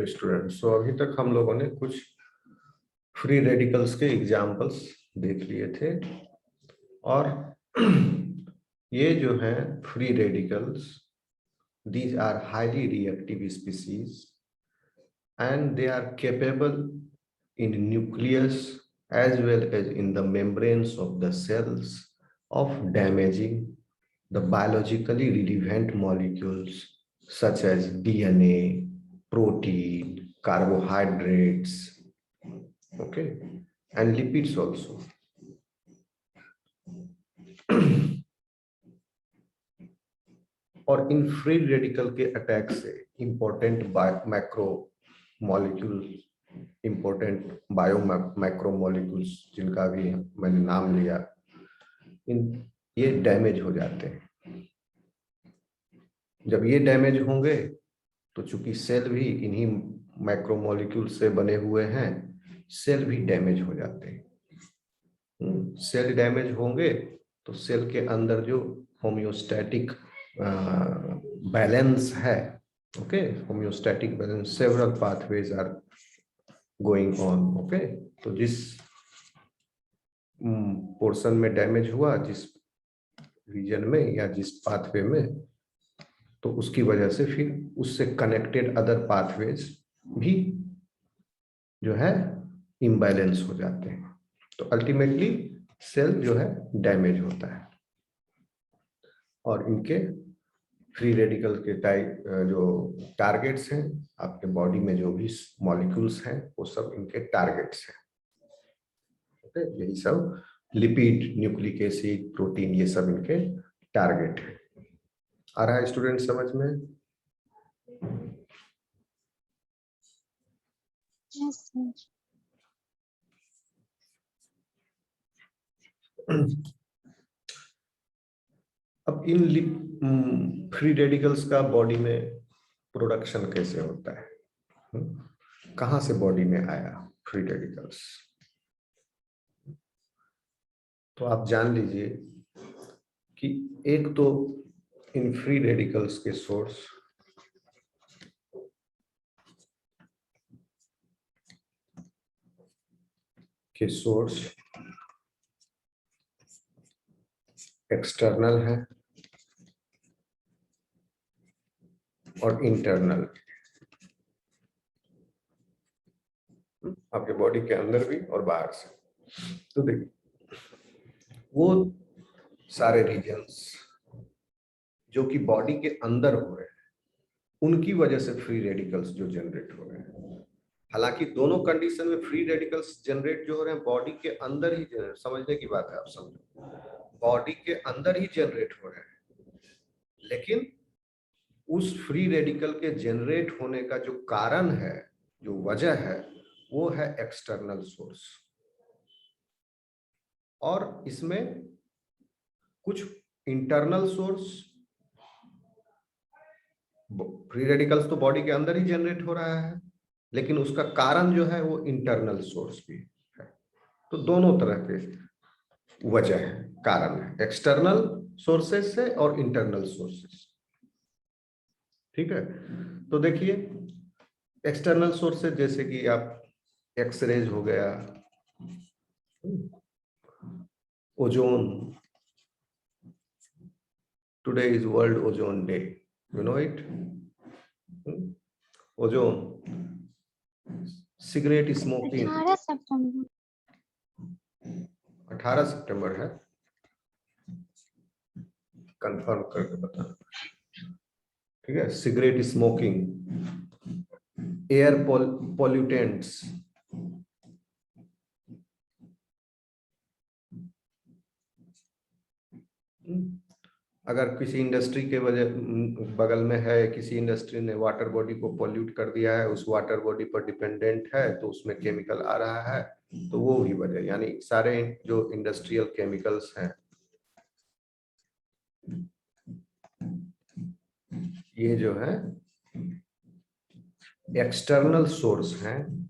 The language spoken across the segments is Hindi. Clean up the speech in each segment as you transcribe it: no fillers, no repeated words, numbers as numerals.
स्टूडेंट्स, तो अभी तक हम लोगों ने कुछ फ्री रेडिकल्स के एग्जाम्पल्स देख लिए थे। और ये जो है free radicals, these are highly reactive species and they are capable in nucleus as well as in the membranes of the cells of damaging the biologically relevant molecules such as DNA, protein, carbohydrates, okay, and lipids also. और इन फ्री रेडिकल के अटैक से important macro molecule, important bio macro molecules जिनका भी मैंने नाम लिया, इन ये डैमेज हो जाते हैं। जब ये डैमेज होंगे तो चूंकि सेल भी इन्हीं मैक्रो मॉलिक्यूल से बने हुए हैं, सेल भी डैमेज हो जाते हैं। सेल डैमेज होंगे तो सेल के अंदर जो होम्योस्टैटिक बैलेंस है, okay, homeostatic balance, several pathways are going on, okay. तो जिस पोर्शन में डैमेज हुआ, जिस रीजन में या जिस पाथवे में, तो उसकी वजह से फिर उससे कनेक्टेड अदर पाथवेज भी जो है इम्बैलेंस हो जाते हैं। तो अल्टीमेटली सेल जो है डैमेज होता है। और इनके फ्री रेडिकल के टाइप जो टारगेट्स हैं, आपके बॉडी में जो भी मॉलिक्यूल्स हैं वो सब इनके टारगेट्स हैं, ओके। यही सब लिपिड, न्यूक्लिक एसिड, प्रोटीन, ये सब इनके टारगेट है। आ रहा है स्टूडेंट समझ में? Yes, sir. अब इन फ्री रेडिकल्स का बॉडी में प्रोडक्शन कैसे होता है? कहां से बॉडी में आया फ्री रेडिकल्स? तो आप जान लीजिए कि एक तो इन फ्री रेडिकल्स के सोर्स एक्सटर्नल है और इंटरनल, आपके बॉडी के अंदर भी और बाहर से। तो देखिए, वो सारे रीजन्स जो कि बॉडी के अंदर हो रहे हैं, उनकी वजह से फ्री रेडिकल्स जो जनरेट हो रहे हैं। हालांकि दोनों कंडीशन में फ्री रेडिकल्स जनरेट जो हो रहे हैं बॉडी के अंदर ही, समझने की बात है, आप समझो, बॉडी के अंदर ही जनरेट हो रहे हैं। लेकिन उस फ्री रेडिकल के जनरेट होने का जो कारण है, जो वजह है, वो है एक्सटर्नल सोर्स। और इसमें कुछ इंटरनल सोर्स, फ्री रेडिकल्स तो बॉडी के अंदर ही जनरेट हो रहा है, लेकिन उसका कारण जो है वो इंटरनल सोर्स भी है। तो दोनों तरह के वजह है, कारण है, एक्सटर्नल सोर्सेस से और इंटरनल सोर्सेस। ठीक है, तो देखिए एक्सटर्नल सोर्सेस जैसे कि आप एक्सरेज हो गया, ozone, today is world ozone day, you know it. Ozone, cigarette smoking, 18 सितंबर 18 सितंबर है, कंफर्म करके बताना, ठीक है। सिगरेट स्मोकिंग, एयर पॉल्यूटेंट्स, अगर किसी इंडस्ट्री के वजह बगल में है, किसी इंडस्ट्री ने वाटर बॉडी को पॉल्यूट कर दिया है, उस वाटर बॉडी पर डिपेंडेंट है, तो उसमें केमिकल आ रहा है, तो वो भी वजह, यानी सारे जो इंडस्ट्रियल केमिकल्स हैं, ये जो है एक्सटर्नल सोर्स हैं,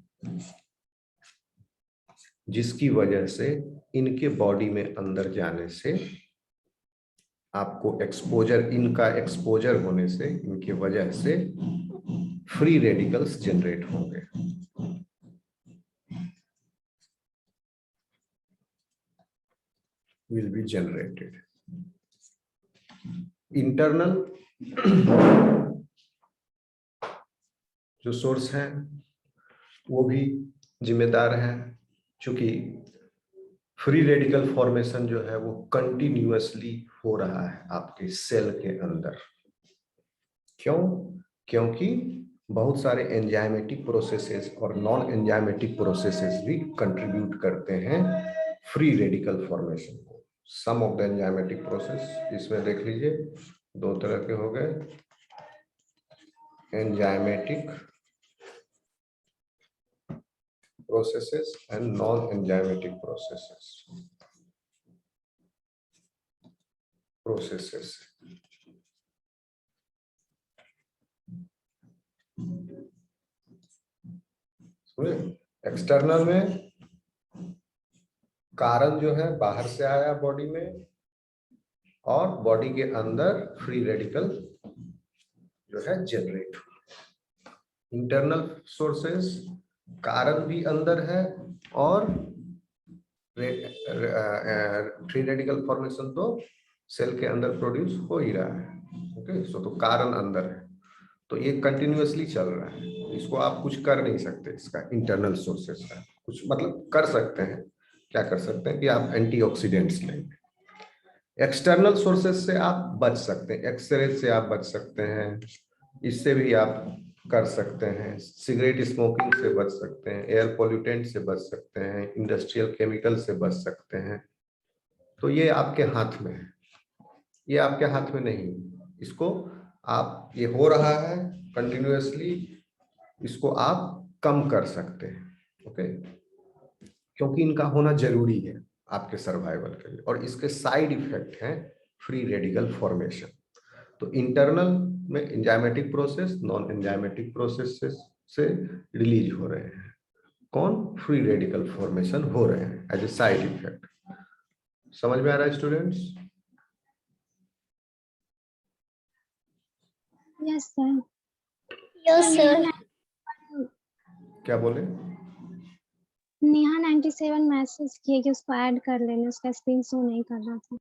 जिसकी वजह से इनके बॉडी में अंदर जाने से आपको एक्सपोजर, इनका एक्सपोजर होने से, इनके वजह से फ्री रेडिकल्स जनरेट होंगे। Will be generated. इंटरनल जो सोर्स है वो भी जिम्मेदार है, क्योंकि फ्री रेडिकल फॉर्मेशन जो है वो कंटिन्यूअसली हो रहा है आपके सेल के अंदर। क्यों? क्योंकि बहुत सारे एंजाइमेटिक प्रोसेसेस और नॉन एंजाइमेटिक प्रोसेसेस भी कंट्रीब्यूट करते हैं फ्री रेडिकल फॉर्मेशन को। सम ऑफ द एंजाइमेटिक प्रोसेस इसमें देख लीजिए, दो तरह के हो गए, enzymatic processes and non-enzymatic processes. External में कारण जो है बाहर से आया बॉडी में, और बॉडी के अंदर फ्री रेडिकल जो है जनरेट हुआ। इंटरनल सोर्सेस, कारण भी अंदर है और फ्री रेडिकल फॉर्मेशन तो सेल के अंदर प्रोड्यूस हो ही रहा है। ओके, सो तो कारण अंदर है, तो ये कंटिन्यूअसली चल रहा है, इसको आप कुछ कर नहीं सकते। इसका इंटरनल सोर्सेस का कुछ मतलब कर सकते हैं, क्या कर सकते हैं कि आप एंटीऑक्सीडेंट्स लेंगे। एक्सटर्नल सोर्सेस से आप बच सकते हैं, एक्सरे से आप बच सकते हैं, इससे भी आप कर सकते हैं, सिगरेट स्मोकिंग से बच सकते हैं, एयर पोल्यूटेंट से बच सकते हैं, इंडस्ट्रियल केमिकल से बच सकते हैं। तो ये आपके हाथ में है, ये आपके हाथ में नहीं। इसको आप, ये हो रहा है कंटिन्यूअसली, इसको आप कम कर सकते हैं। ओके, क्योंकि इनका होना जरूरी है आपके सर्वाइवल के लिए, और इसके साइड इफेक्ट हैं फ्री रेडिकल फॉर्मेशन। तो इंटरनल में enzymatic process, non enzymatic process से रिलीज हो रहे हैं कौन? फ्री रेडिकल फॉर्मेशन हो रहे हैं एज ए साइड इफेक्ट। समझ में आ रहा है students? Yes sir. Yes sir. क्या बोले? नेहा 97 मैसेज किए कि उसको ऐड कर लेने, उसका स्क्रीन शो नहीं कर रहा था।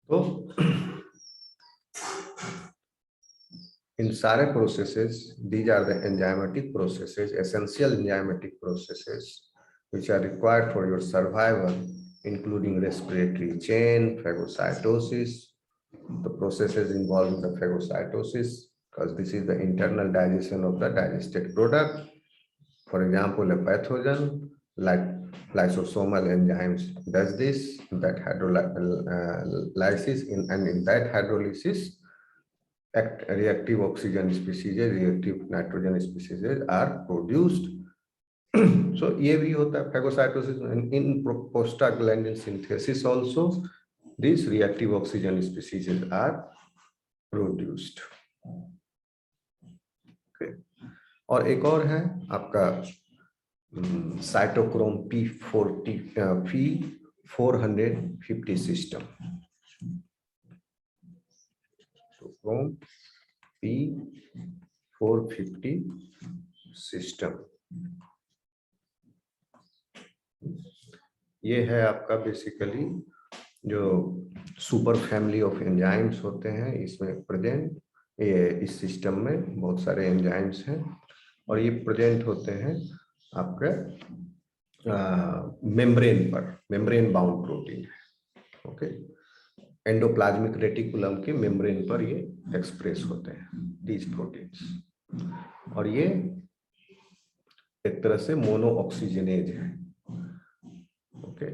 तो इन सारे processes, these are the enzymatic processes, essential enzymatic processes which are required for your survival, including respiratory chain, phagocytosis, the processes involved in the phagocytosis, because this is the internal digestion of the digested product. For example, a pathogen like lysosomal enzymes does this, that hydrolysis, and in that hydrolysis, reactive oxygen species, reactive nitrogen species are produced. So ये भी होता है phagocytosis, and in prostaglandin synthesis also these reactive oxygen species are produced. Okay. और एक और है आपका cytochrome P450 system. Cytochrome P450 system, ये है आपका बेसिकली जो सुपर फैमिली ऑफ एंजाइम्स होते हैं इसमें प्रेजेंट। ये इस सिस्टम में बहुत सारे एंजाइम्स हैं और ये प्रेजेंट होते हैं आपके मेम्ब्रेन पर, मेम्ब्रेन बाउंड प्रोटीन है। ओके, एंडोप्लाज्मिक रेटिकुलम के मेम्ब्रेन पर ये एक्सप्रेस होते हैं दीज प्रोटीन्स, और ये एक तरह से मोनो ऑक्सीजनेज है। ओके,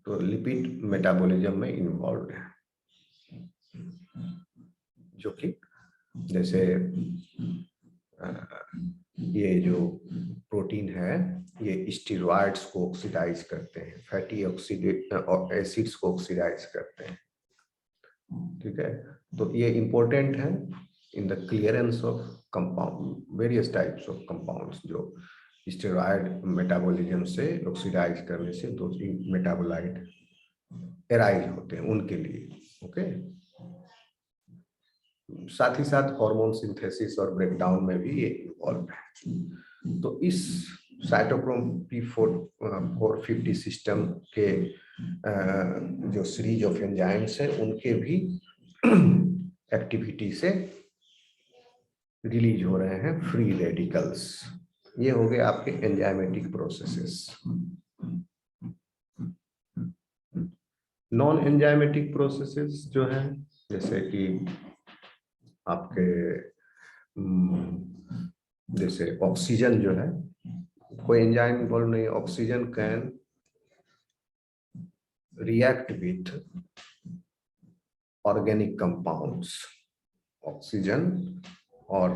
तो लिपिड मेटाबॉलिज्म में इन्वॉल्व है, जो कि जैसे ये जो प्रोटीन है ये स्टेरॉइड्स को ऑक्सीडाइज करते हैं, फैटी एसिड्स को ऑक्सीडाइज करते हैं। ठीक है, तो ये इंपॉर्टेंट है in the clearance of compound, various types of compounds जो स्टेरॉयड मेटाबॉलिज्म से ऑक्सीडाइज करने से दो तीन मेटाबोलाइट एराइज होते हैं उनके लिए। ओके, साथ ही साथ हार्मोन सिंथेसिस और ब्रेकडाउन में भी ये इन्वॉल्व है। तो इस साइटोक्रोम P450 सिस्टम के जो सीरीज ऑफ एंजाइम्स हैं उनके भी एक्टिविटी से रिलीज हो रहे हैं फ्री रेडिकल्स। ये हो गए आपके enzymatic processes. Non enzymatic processes जो है, जैसे कि आपके जैसे ऑक्सीजन जो है, कोई एंजाइम इन्वॉल्व नहीं, oxygen can react with organic compounds, oxygen और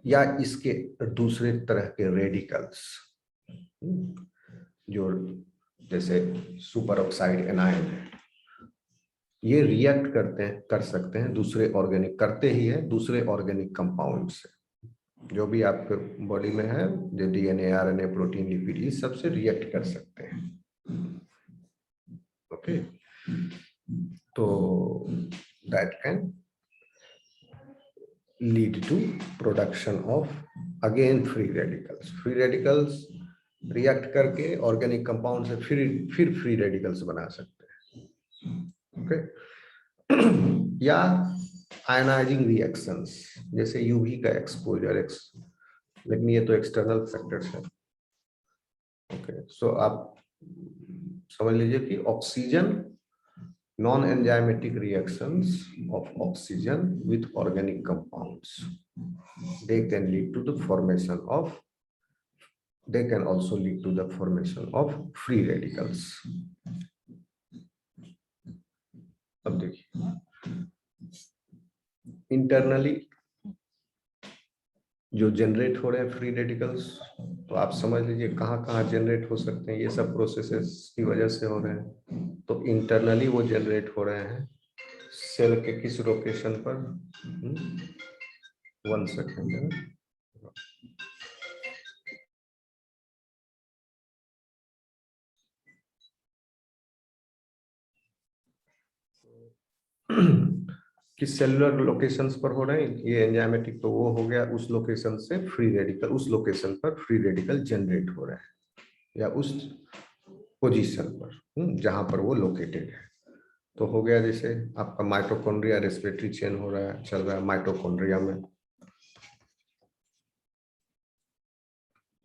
या इसके दूसरे तरह के रेडिकल्स जो जैसे सुपर ऑक्साइड एनायन है, ये रिएक्ट करते हैं, कर सकते हैं दूसरे ऑर्गेनिक, करते ही है दूसरे ऑर्गेनिक कंपाउंड से, जो भी आपके बॉडी में है, जो डीएनए, आरएनए, प्रोटीन, लिपिड, ये सबसे रिएक्ट कर सकते हैं। ओके, तो that can lead to production of again free radicals. Free radicals react करके ऑर्गेनिक कंपाउंड से फिर फ्री रेडिकल्स बना सकते हैं। ओके, या आयनाइजिंग रिएक्शंस, जैसे यूवी का एक्सपोजर, लेकिन ये तो एक्सटर्नल फैक्टर्स है। ओके, सो आप समझ लीजिए कि oxygen, non enzymatic reactions of oxygen with organic compounds, they can lead to the formation of, they can also lead to the formation of free radicals। अब देखिए इंटरनली जो जनरेट हो रहे हैं फ्री रेडिकल्स, तो आप समझ लीजिए कहाँ कहाँ जनरेट हो सकते हैं, ये सब प्रोसेसेस की वजह से हो रहे हैं। तो इंटरनली वो जनरेट हो रहे हैं सेल के किस लोकेशन पर, 1 सेकेंड, किस सेलुलर लोकेशंस पर हो रहे हैं ये एंजाइमेटिक, तो वो हो गया उस लोकेशन से फ्री रेडिकल, उस लोकेशन पर फ्री रेडिकल जनरेट हो रहे हैं, या उस पोजीशन पर जहां पर वो लोकेटेड है। तो हो गया जैसे आपका माइटोकॉन्ड्रिया, रेस्पिरेटरी चेन हो रहा है, चल रहा है माइटोकॉन्ड्रिया में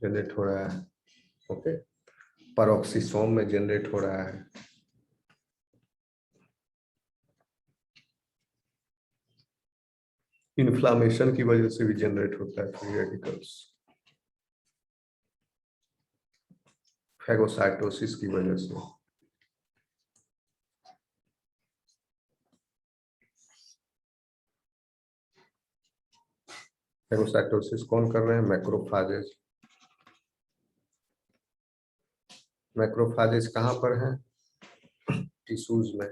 जनरेट हो रहा है। ओके, पेरोक्सिसोम में जनरेट हो रहा है, इन्फ्लामेशन की वजह से भी जनरेट होता है फ्री रेडिकल्स, फैगोसाइटोसिस की वजह से। फैगोसाइटोसिस कौन कर रहे हैं? मैक्रोफाजेज। मैक्रोफाजेज कहां पर है? टिश्यूज में।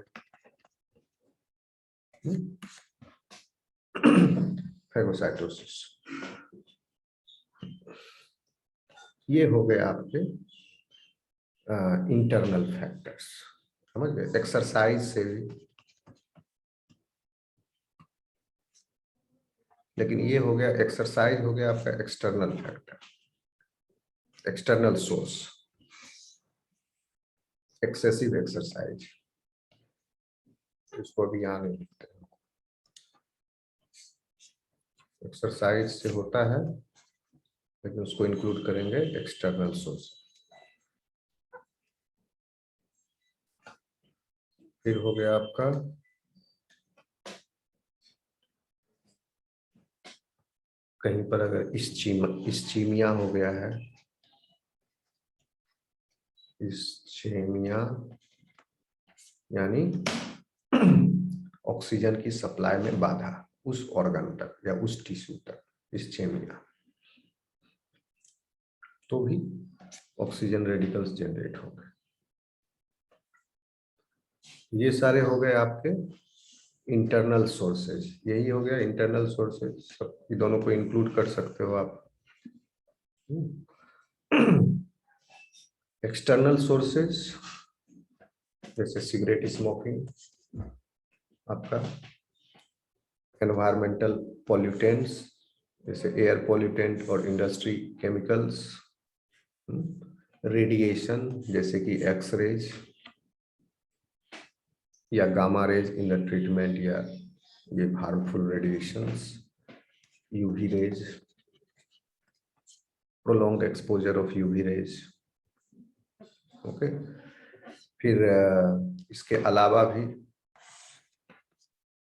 फैगोसाइटोसिस, ये हो गए आपके इंटरनल फैक्टर्स, समझ गए? एक्सरसाइज से भी, लेकिन ये हो गया एक्सरसाइज, हो गया आपका external factor, external source, excessive exercise, इसको भी यहाँ नहीं लिखते हैं। एक्सरसाइज से होता है, लेकिन उसको इंक्लूड करेंगे एक्सटर्नल सोर्स। फिर हो गया आपका कहीं पर अगर इस्चीमिया हो गया है, इस्चीमिया यानी ऑक्सीजन की सप्लाई में बाधा उस ऑर्गन तक या उस टिश्यू तक, इस्चीमिया, तो भी ऑक्सीजन रेडिकल्स जनरेट हो गए। ये सारे हो गए आपके इंटरनल सोर्सेज, यही हो गया इंटरनल सोर्सेज, ये दोनों को इंक्लूड कर सकते हो आप। एक्सटर्नल सोर्सेज जैसे सिगरेट स्मोकिंग, आपका एनवायरमेंटल पॉल्यूटेंट्स जैसे एयर पॉल्यूटेंट और इंडस्ट्री केमिकल्स, रेडिएशन जैसे कि एक्स रेज या gamma rays in the treatment या ये harmful radiations, UV rays, prolonged exposure of UV rays. Okay, फिर इसके अलावा भी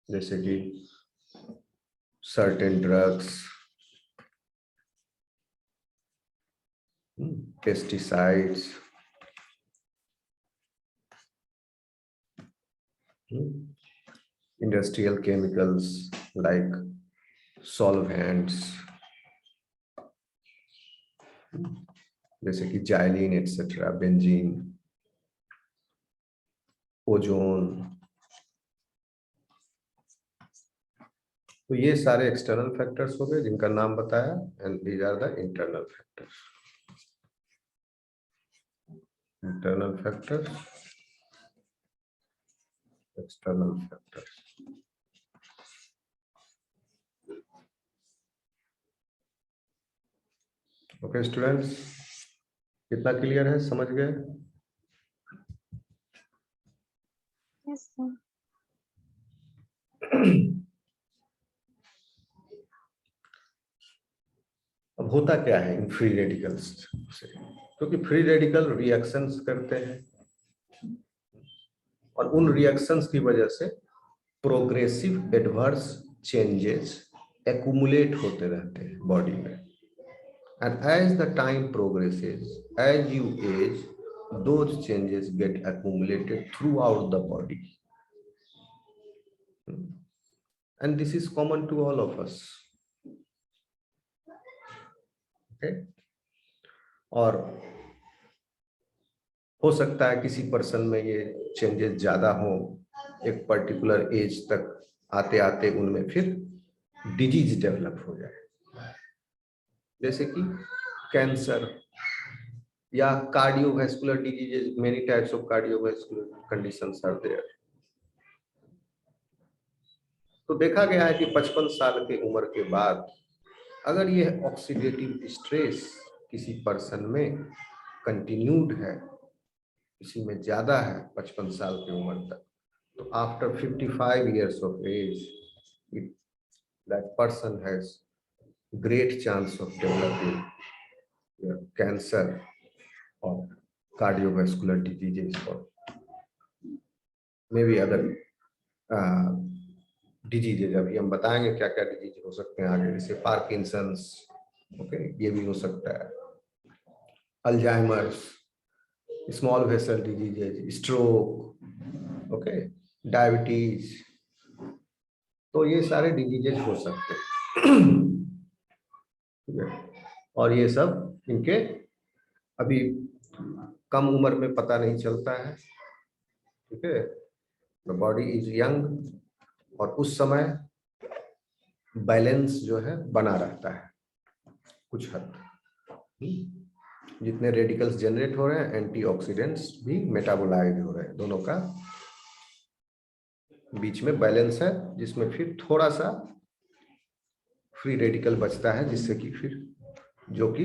जैसे कि certain drugs, pesticides, industrial chemicals like solvents जैसे कि जाइलिन एक्सेट्रा, बेंजीन, ओजोन। तो ये सारे एक्सटर्नल फैक्टर्स हो गए जिनका नाम बताया, and these are the internal factors. Internal factors, external factors. Okay students, कितना क्लियर है, समझ गए? Yes sir. अब होता क्या है इन फ्री रेडिकल्स से, क्योंकि फ्री रेडिकल रिएक्शंस करते हैं और उन रिएक्शंस की वजह से प्रोग्रेसिव एडवर्स चेंजेस एक्यूमुलेट होते रहते हैं बॉडी में, and as the time progresses, as you age, those changes get accumulated throughout the body, and this is common to all of us. Okay, और हो सकता है किसी पर्सन में ये चेंजेस ज्यादा हो, एक पर्टिकुलर एज तक आते आते उनमें फिर डिजीज डेवलप हो जाए, जैसे कि कैंसर या cardiovascular diseases. Many types of cardiovascular conditions are there. तो देखा गया है कि 55 साल की उम्र के बाद अगर ये ऑक्सीडेटिव स्ट्रेस किसी पर्सन में कंटिन्यूड है, किसी में ज्यादा है 55 साल की उम्र तक, तो after 55 years of age that person has great chance of developing cancer or cardiovascular diseases or maybe other diseases. अभी हम बताएंगे क्या क्या डिजीज हो सकते हैं आगे, जैसे पार्किंसंस, ओके, ये भी हो सकता है, Alzheimer's, small vessel diseases, stroke, okay, diabetes. तो ये सारे डिजीजेज हो सकते हैं, और ये सब इनके अभी कम उम्र में पता नहीं चलता है, ठीक है। द बॉडी इज यंग और उस समय बैलेंस जो है बना रहता है कुछ हद तक। जितने रेडिकल्स जनरेट हो रहे हैं, एंटीऑक्सीडेंट्स भी मेटाबोलाइज हो रहे हैं, दोनों का बीच में बैलेंस है, जिसमें फिर थोड़ा सा फ्री रेडिकल बचता है, जिससे कि फिर जो कि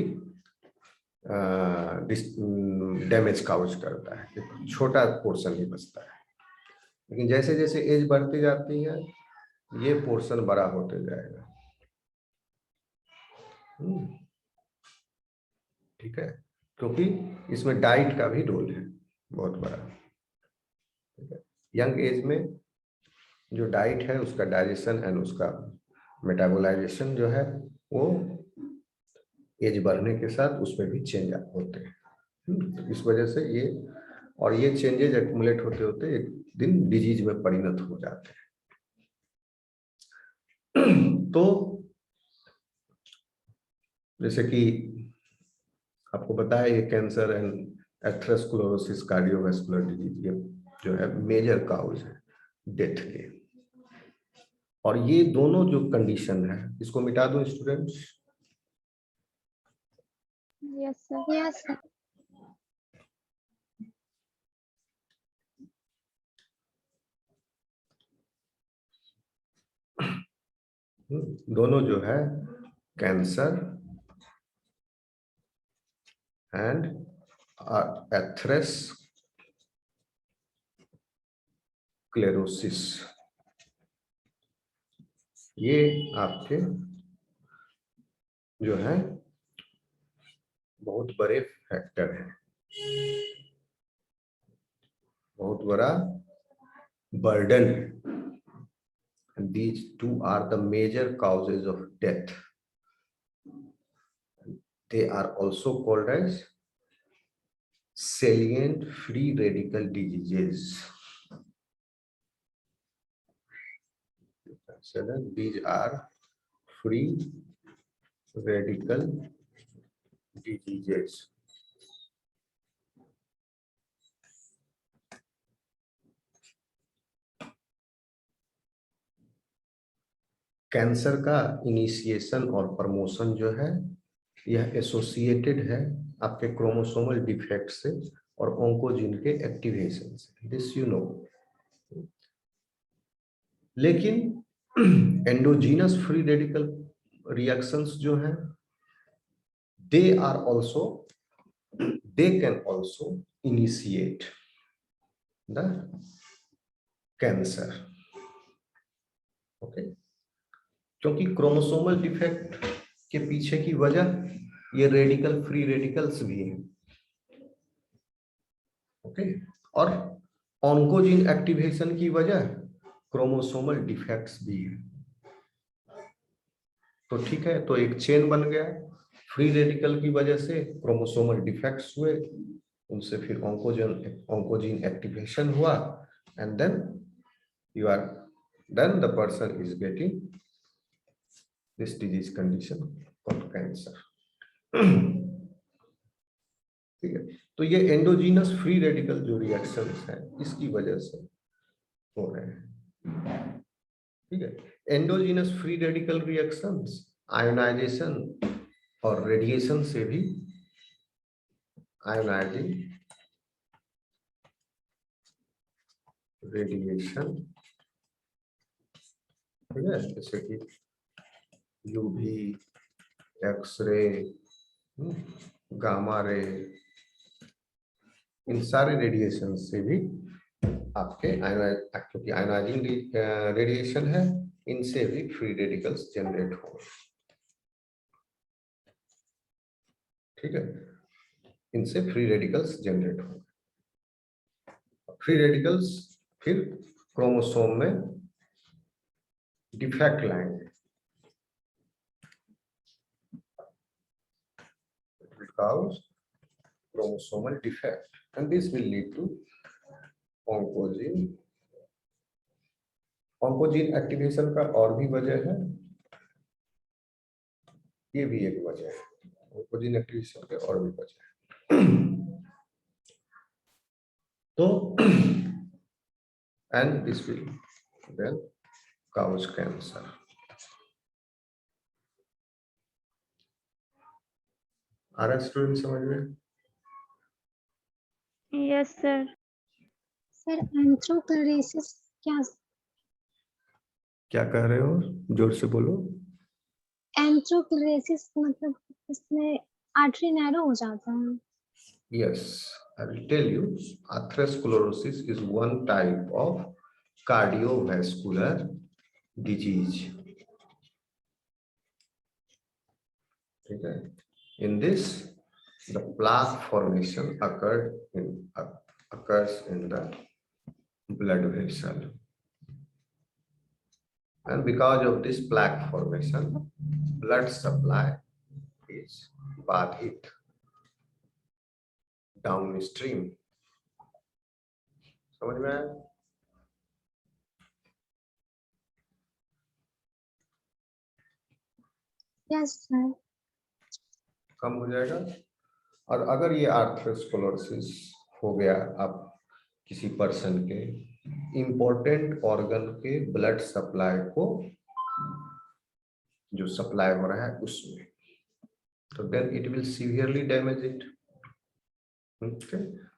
डैमेज काउज करता है, एक छोटा पोर्शन ही बचता है। लेकिन जैसे जैसे एज बढ़ती जाती है ये पोर्शन बड़ा होते जाएगा, ठीक है, क्योंकि इसमें डाइट का भी रोल है बहुत बड़ा, ठीक है। यंग एज में जो डाइट है उसका डाइजेशन एंड उसका मेटाबोलाइजेशन जो है वो एज बढ़ने के साथ उसमें भी चेंज होते हैं, तो इस वजह से ये चेंजेज एक्यूमुलेट होते होते एक दिन डिजीज में परिणत हो जाते हैं। तो जैसे कि आपको बताया ये cancer and atherosclerosis cardiovascular disease ये जो है मेजर काउज है डेथ के, और ये दोनों जो कंडीशन है इसको मिटा दूं students? Yes sir. Yes sir. दोनों जो है कैंसर एंड एथेरोस्क्लेरोसिस, ये आपके जो है बहुत बड़े फैक्टर हैं, बहुत बड़ा बर्डन है। These two are the major causes of death. They are also called as salient free radical diseases. These are free radical diseases. Cancer का इनिशिएशन और प्रमोशन जो है यह एसोसिएटेड है आपके क्रोमोसोमल डिफेक्ट से और ऑन्कोजीन के एक्टिवेशन से, दिस यू नो। लेकिन एंडोजीनस फ्री रेडिकल रिएक्शंस जो हैं they can also initiate the cancer, okay. क्योंकि क्रोमोसोमल डिफेक्ट के पीछे की वजह ये रेडिकल फ्री रेडिकल्स भी हैं, ओके। और ऑन्कोजीन एक्टिवेशन की वजह क्रोमोसोमल डिफेक्ट्स भी है। तो ठीक है, तो एक चेन बन गया, फ्री रेडिकल की वजह से क्रोमोसोमल डिफेक्ट्स हुए, उनसे फिर ऑन्कोजीन एक्टिवेशन हुआ and then the person is getting this disease condition called cancer. ठीक है, तो ये एंडोजीनस फ्री रेडिकल जो रिएक्शंस हैं इसकी वजह से हो रहे हैं। ठीक है, endogenous free radical reactions ionization और रेडिएशन से भी, आयोनाइजिंग रेडिएशन, ठीक है, जैसे कि यूवी, एक्सरे, गामा रे, इन सारे रेडिएशन से भी आपके क्योंकि आयोनाइजिंग रेडिएशन है, इनसे भी फ्री रेडिकल्स जनरेट हो, ठीक है, इनसे फ्री रेडिकल्स जनरेट हो। फ्री रेडिकल्स फिर क्रोमोसोम में डिफेक्ट लाएंगे, it will cause chromosomal defect and this will lead to oncogene activation का और भी वजह है, ये भी एक वजह है, ऑन्कोजीन एक्टिवेशन के और भी वजह है। तो and this will then cause cancer. आ रहा है स्टूडेंट समझ में? Yes sir. सर एंथ्रोक्लेरोसिस क्या कह रहे हो, जोर से बोलो। एंथ्रोक्लेरोसिस मतलब इसमें आर्टरी नैरो हो जाता है। Yes, I will tell you, atherosclerosis is one type of cardiovascular disease. ठीक है, in this the plaque formation occurs in the blood vessel, and because of this plaque formation blood supply is badhit downstream. समझ में आया? Yes sir. कम हो जाएगा। और अगर ये आर्थरोस्क्लेरोसिस हो गया आप किसी पर्सन के, इंपॉर्टेंट ऑर्गन के ब्लड सप्लाई को जो सप्लाई हो रहा है उसमें, तो then it will severely damage it.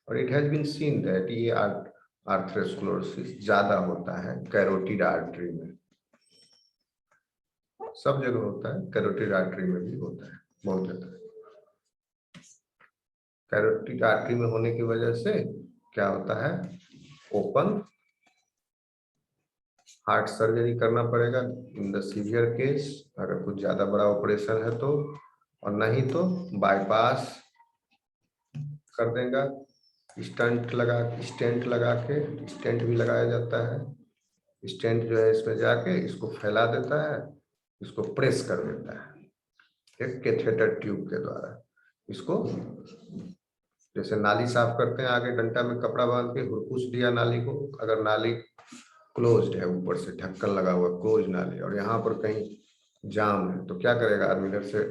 और it has been seen that ये आर्थरोस्क्लेरोसिस ज्यादा होता है कैरोटिड आर्टरी में, सब जगह होता है, कैरोटिड आर्टरी में भी होता है बहुत ज्यादा। कैरोटिड आर्टरी में होने की वजह से क्या होता है, ओपन हार्ट सर्जरी करना पड़ेगा इन द सीवियर केस, अगर कुछ ज्यादा बड़ा ऑपरेशन है तो, और नहीं तो बाईपास कर देगा, स्टेंट लगा के, स्टेंट भी लगाया जाता है, स्टेंट जो है इसमें जाके इसको फैला देता है, इसको प्रेस कर देता है एक कैथेटर ट्यूब के द्वारा। इसको जैसे नाली साफ करते हैं, आगे डंटा में कपड़ा बांध के हुरकुस दिया नाली को, अगर नाली क्लोज्ड है, ऊपर से ढक्कन लगा हुआ क्लोज नाली, और यहाँ पर कहीं जाम है, तो क्या करेगा आदमी, इधर से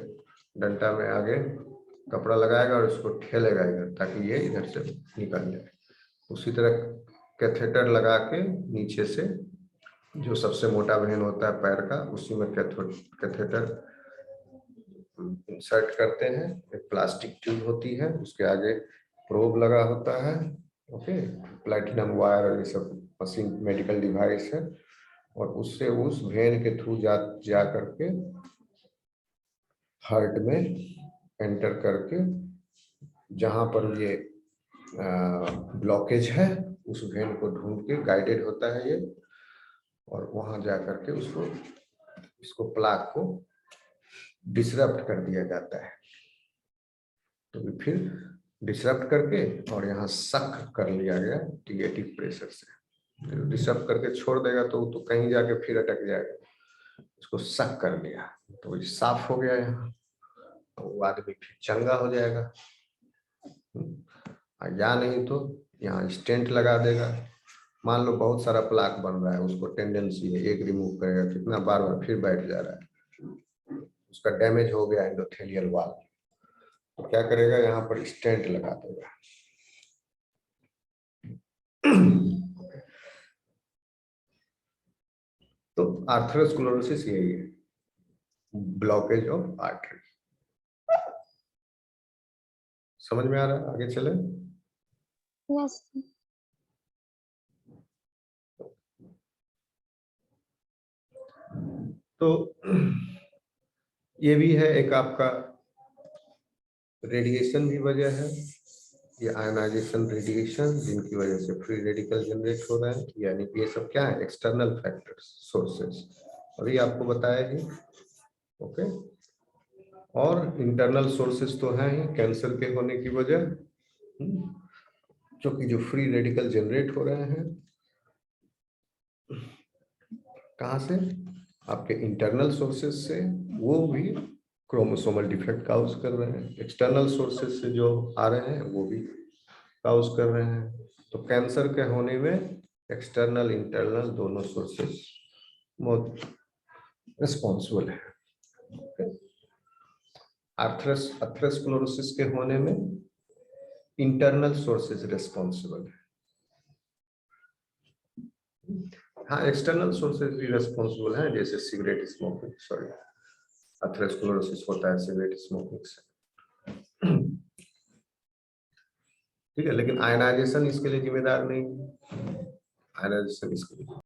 डंटा में आगे कपड़ा लगाएगा और इसको ठेलेगा इधर, ताकि ये इधर से निकल जाए। उसी तरह कैथेटर लगा के नीचे से जो सबसे मोटा वेन होता है पैर का, उसी में कैथेटर इंसर्ट करते हैं, एक प्लास्टिक ट्यूब होती है, उसके आगे प्रोब लगा होता है, ओके, प्लैटिनम वायर और ये सब मशीन मेडिकल डिवाइस है, और उससे उस वेन के थ्रू जा करके हार्ट में एंटर करके जहां पर ये ब्लॉकेज है उस वेन को ढूंढ के गाइडेड होता है ये, और वहां जा करके इसको प्लाक को डिसरप्ट कर दिया जाता है। तो फिर डिसरप्ट करके और यहाँ सक कर लिया गया टीएटी प्रेशर से, डिसरप्ट करके छोड़ देगा तो कहीं जाके फिर अटक जाएगा, इसको सक कर लिया तो ये साफ हो गया, यहाँ तो वो आदमी फिर चंगा हो जाएगा। या नहीं तो यहाँ स्टेंट लगा देगा, मान लो बहुत सारा प्लाक बन रहा है, उसको टेंडेंसी है एक रिमूव करेगा, कितना बार बार फिर बैठ जा रहा है, उसका डैमेज हो गया एंडोथेलियल वाल, तो क्या करेगा, यहाँ पर स्टेंट लगा देगा। तो आर्थरोस्क्लेरोसिस यही है, ब्लॉकेज ऑफ आर्टरी। समझ में आ रहा है? आगे चले। यस। तो ये भी है एक आपका रेडिएशन भी वजह है, ये आयनाइजेशन रेडिएशन, जिनकी वजह से फ्री रेडिकल जनरेट हो रहे हैं, यानी कि ये सब क्या है, एक्सटर्नल फैक्टर्स, सोर्सेस, अभी आपको बताया ही, ओके। और इंटरनल सोर्सेस तो हैं ही, कैंसर के होने की वजह, क्योंकि जो फ्री रेडिकल जनरेट हो रहे हैं कहाँ से, आपके इंटरनल सोर्सेस से, वो भी क्रोमोसोमल डिफेक्ट काउज कर रहे हैं, एक्सटर्नल सोर्सेस से जो आ रहे हैं वो भी काउज कर रहे हैं। तो कैंसर के होने में एक्सटर्नल इंटरनल दोनों सोर्सेस बहुत रिस्पॉन्सिबल है। आर्थरोस्क्लेरोसिस के होने में इंटरनल सोर्सेस रिस्पॉन्सिबल है। हाँ, एक्सटर्नल सोर्सेस भी रिस्पॉन्सिबल हैं, जैसे सिगरेट स्मोकिंग, सॉरी, आर्थरोस्क्लेरोसिस होता है सिगरेट स्मोकिंग से, ठीक है, लेकिन आयनाइजेशन इसके लिए जिम्मेदार नहीं, आयनाइजेशन इसके लिए